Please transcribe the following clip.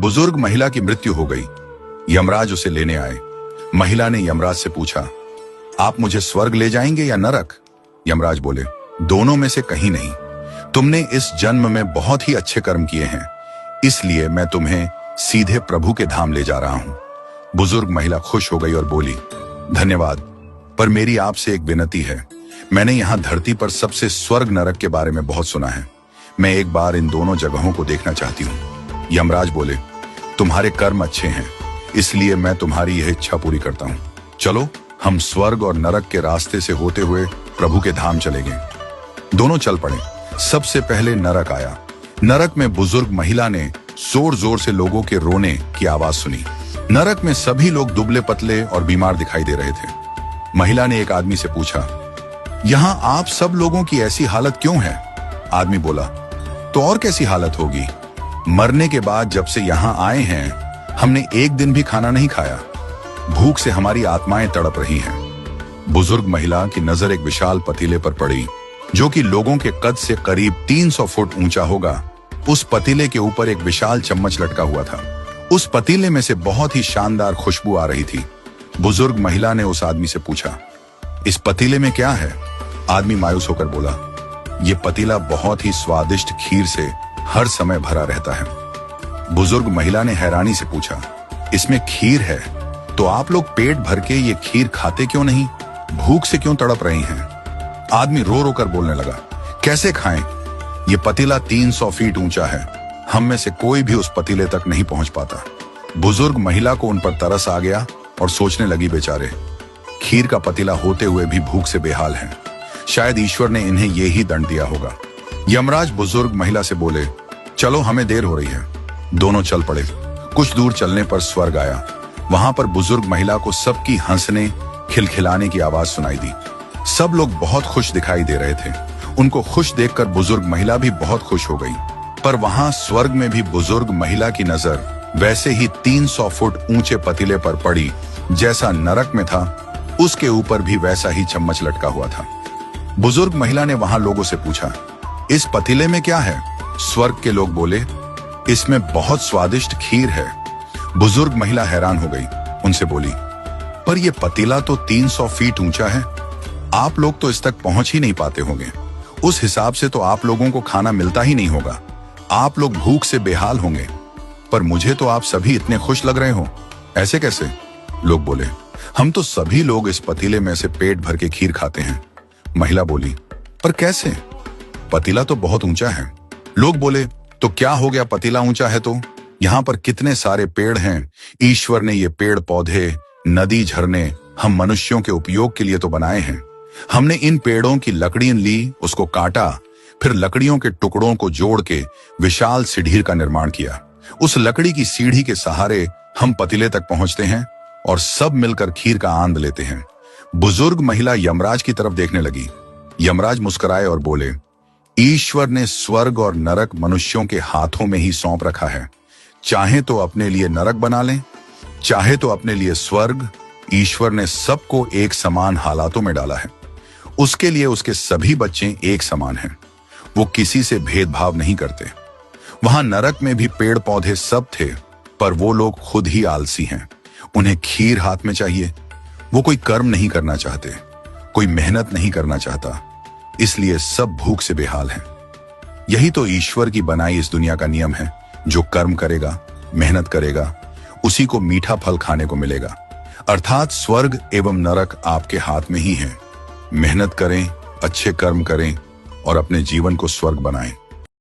बुजुर्ग महिला की मृत्यु हो गई। यमराज उसे लेने आए। महिला ने यमराज से पूछा, आप मुझे स्वर्ग ले जाएंगे या नरक? यमराज बोले, दोनों में से कहीं नहीं। तुमने इस जन्म में बहुत ही अच्छे कर्म किए हैं, इसलिए मैं तुम्हें सीधे प्रभु के धाम ले जा रहा हूं। बुजुर्ग महिला खुश हो गई और बोली, धन्यवाद, पर मेरी आपसे एक विनती है। मैंने यहां धरती पर सबसे स्वर्ग नरक के बारे में बहुत सुना है। मैं एक बार इन दोनों जगहों को देखना चाहती हूँ। यमराज बोले, तुम्हारे कर्म अच्छे हैं, इसलिए मैं तुम्हारी यह इच्छा पूरी करता हूँ। चलो हम स्वर्ग और नरक के रास्ते से होते हुए प्रभु के धाम चलेंगे। दोनों चल पड़े। सबसे पहले नरक आया। नरक में बुजुर्ग महिला ने जोर जोर से लोगों के रोने की आवाज सुनी। नरक में सभी लोग दुबले पतले और बीमार दिखाई दे रहे थे। महिला ने एक आदमी से पूछा, यहाँ आप सब लोगों की ऐसी हालत क्यों है? आदमी बोला, तो और कैसी हालत होगी? मरने के बाद जब से यहाँ आए हैं, हमने एक दिन भी खाना नहीं खाया। भूख से हमारी आत्माएं तड़प रही हैं। बुजुर्ग महिला की नजर एक विशाल पतीले पर पड़ी, जो कि लोगों के कद से करीब 300 फुट ऊंचा होगा। उस पतीले के ऊपर एक विशाल चम्मच लटका हुआ था। उस पतीले में से बहुत ही शानदार खुशबू आ रही थी। बुजुर्ग महिला ने उस आदमी से पूछा, इस पतीले में क्या है? आदमी मायूस होकर बोला, ये पतीला बहुत ही स्वादिष्ट खीर से हर समय भरा रहता है। बुजुर्ग महिला ने हैरानी से पूछा, इसमें खीर है, तो आप लोग पेट भर के ये खीर खाते क्यों नहीं? भूख से क्यों तड़प रही हैं? आदमी रो रो कर बोलने लगा, कैसे खाएं? ये पतीला 300 फीट ऊंचा है, हम में से कोई भी उस पतीले तक नहीं पहुंच पाता। बुजुर्ग महिला को उन पर तरस आ गया और सोचने लगी, बेचारे खीर का पतीला होते हुए भी भूख से बेहाल हैं। शायद ईश्वर ने इन्हें ये ही दंड दिया होगा। यमराज बुजुर्ग महिला से बोले, चलो हमें देर हो रही है। दोनों चल पड़े। कुछ दूर चलने पर स्वर्ग आया। वहां पर बुजुर्ग महिला को सबकी हंसने खिलखिलाने की आवाज सुनाई दी। सब लोग बहुत खुश दिखाई दे रहे थे। उनको खुश देखकर बुजुर्ग महिला भी बहुत खुश हो गई। पर वहां स्वर्ग में भी बुजुर्ग महिला की नजर वैसे ही 300 फुट ऊंचे पतीले पर पड़ी, जैसा नरक में था। उसके ऊपर भी वैसा ही चम्मच लटका हुआ था। बुजुर्ग महिला ने वहां लोगों से पूछा, इस पतीले में क्या है? स्वर्ग के लोग बोले, इसमें बहुत स्वादिष्ट खीर है। बुजुर्ग महिला हैरान हो गई। उनसे बोली, पर यह पतीला तो 300 फीट ऊंचा है, आप लोग तो इस तक पहुंच ही नहीं पाते होंगे। उस हिसाब से तो आप लोगों को खाना मिलता ही नहीं होगा। आप लोग भूख से बेहाल होंगे। पर मुझे तो आप सभी इतने खुश लग रहे हो, ऐसे कैसे? लोग बोले, हम तो सभी लोग इस पतीले में से पेट भर के खीर खाते हैं। महिला बोली, पर कैसे? पतीला तो बहुत ऊंचा है। लोग बोले, तो क्या हो गया, पतीला ऊंचा है तो? यहाँ पर कितने सारे पेड़ हैं। ईश्वर ने ये पेड़ पौधे, नदी, झरने हम मनुष्यों के उपयोग के लिए तो बनाए हैं। हमने इन पेड़ों की लकड़ियां ली, उसको काटा, फिर लकड़ियों के टुकड़ों को जोड़ के विशाल सीढ़ी का निर्माण किया। उस लकड़ी की सीढ़ी के सहारे हम पतीले तक पहुंचते हैं और सब मिलकर खीर का आनंद लेते हैं। बुजुर्ग महिला यमराज की तरफ देखने लगी। यमराज मुस्कुराए और बोले, ईश्वर ने स्वर्ग और नरक मनुष्यों के हाथों में ही सौंप रखा है। चाहे तो अपने लिए नरक बना लें, चाहे तो अपने लिए स्वर्ग। ईश्वर ने सबको एक समान हालातों में डाला है। उसके लिए उसके सभी बच्चे एक समान हैं। वो किसी से भेदभाव नहीं करते। वहां नरक में भी पेड़ पौधे सब थे, पर वो लोग खुद ही आलसी हैं। उन्हें खीर हाथ में चाहिए। वो कोई कर्म नहीं करना चाहते, कोई मेहनत नहीं करना चाहता, इसलिए सब भूख से बेहाल हैं। यही तो ईश्वर की बनाई इस दुनिया का नियम है। जो कर्म करेगा, मेहनत करेगा, उसी को मीठा फल खाने को मिलेगा। अर्थात स्वर्ग एवं नरक आपके हाथ में ही है। मेहनत करें, अच्छे कर्म करें और अपने जीवन को स्वर्ग बनाएं।